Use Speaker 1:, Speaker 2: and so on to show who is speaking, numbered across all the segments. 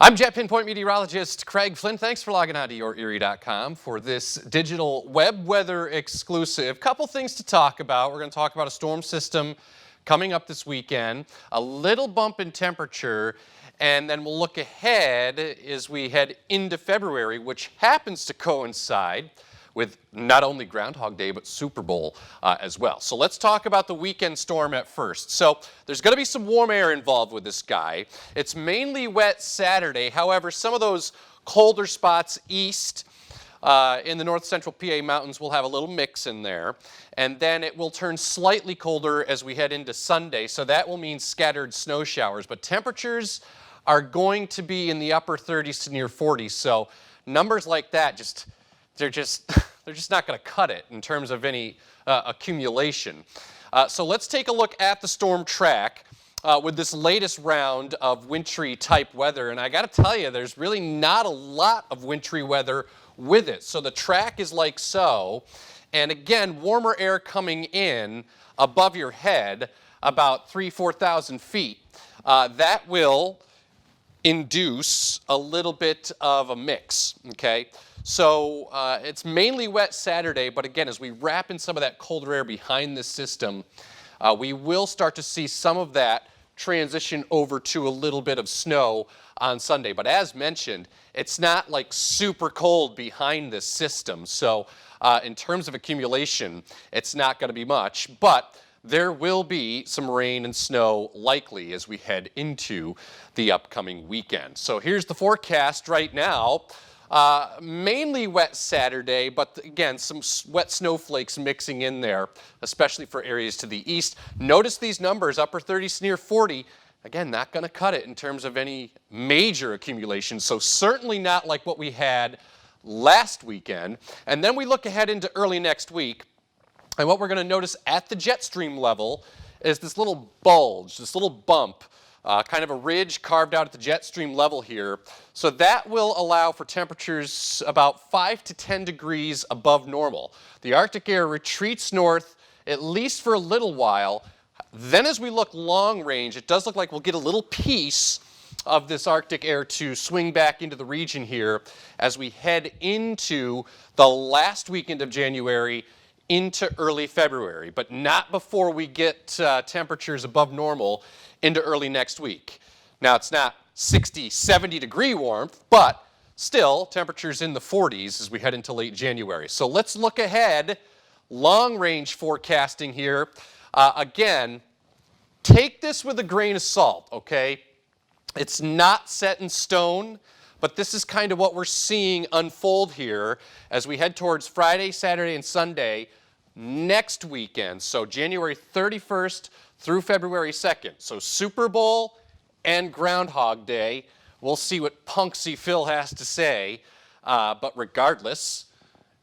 Speaker 1: I'm Jet Pinpoint meteorologist Craig Flint. Thanks for logging on to YourErie.com for this digital web weather exclusive. Couple things to talk about. We're going to talk about a storm system coming up this weekend, a little bump in temperature, and then we'll look ahead as we head into February, which happens to coincide with not only Groundhog Day, but Super Bowl as well. So let's talk about the weekend storm at first. So there's going to be some warm air involved with this guy. It's mainly wet Saturday. However, some of those colder spots east in the north central PA mountains will have a little mix in there. And then it will turn slightly colder as we head into Sunday. So that will mean scattered snow showers. But temperatures are going to be in the upper 30s to near 40s. So numbers like that they're just not going to cut it in terms of any accumulation. So let's take a look at the storm track with this latest round of wintry type weather. And I got to tell you, there's really not a lot of wintry weather with it. So the track is like so. And again, warmer air coming in above your head about 4,000 feet. That will induce a little bit of a mix, okay? So it's mainly wet Saturday, but again, as we wrap in some of that colder air behind this system, we will start to see some of that transition over to a little bit of snow on Sunday. But as mentioned, it's not like super cold behind this system. So in terms of accumulation, it's not going to be much, but there will be some rain and snow likely as we head into the upcoming weekend. So here's the forecast right now. Mainly wet Saturday, but again, some wet snowflakes mixing in there, especially for areas to the east. Notice these numbers, upper 30s near 40. Again, not going to cut it in terms of any major accumulation, so certainly not like what we had last weekend. And then we look ahead into early next week, and what we're going to notice at the jet stream level is this little bulge, this little bump, kind of a ridge carved out at the jet stream level here. So that will allow for temperatures about 5 to 10 degrees above normal. The Arctic air retreats north at least for a little while. Then as we look long range, it does look like we'll get a little piece of this Arctic air to swing back into the region here as we head into the last weekend of January into early February, but not before we get temperatures above normal into early next week. Now, it's not 60, 70 degree warmth, but still temperatures in the 40s as we head into late January. So let's look ahead, long range forecasting here. Again, take this with a grain of salt, okay? It's not set in stone, but this is kind of what we're seeing unfold here as we head towards Friday, Saturday, and Sunday next weekend. So January 31st through February 2nd. So Super Bowl and Groundhog Day. We'll see what Punksy Phil has to say. But regardless,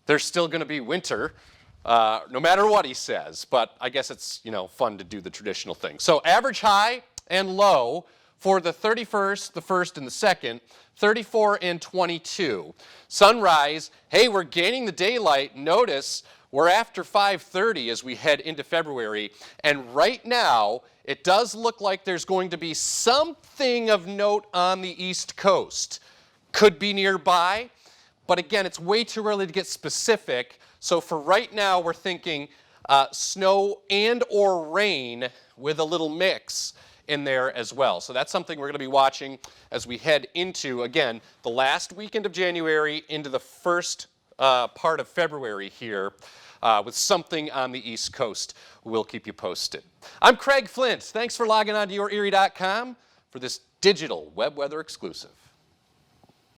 Speaker 1: there's still going to be winter, no matter what he says. But I guess it's, fun to do the traditional thing. So average high and low for the 31st, the 1st, and the 2nd, 34 and 22. Sunrise, hey, we're gaining the daylight. Notice we're after 5:30 as we head into February. And right now, it does look like there's going to be something of note on the East Coast. Could be nearby, but again, it's way too early to get specific. So for right now, we're thinking snow and or rain with a little mix in there as well. So that's something we're going to be watching as we head into, again, the last weekend of January into the first part of February here with something on the East Coast. We'll keep you posted. I'm Craig Flint. Thanks for logging on to YourErie.com for this digital web weather exclusive.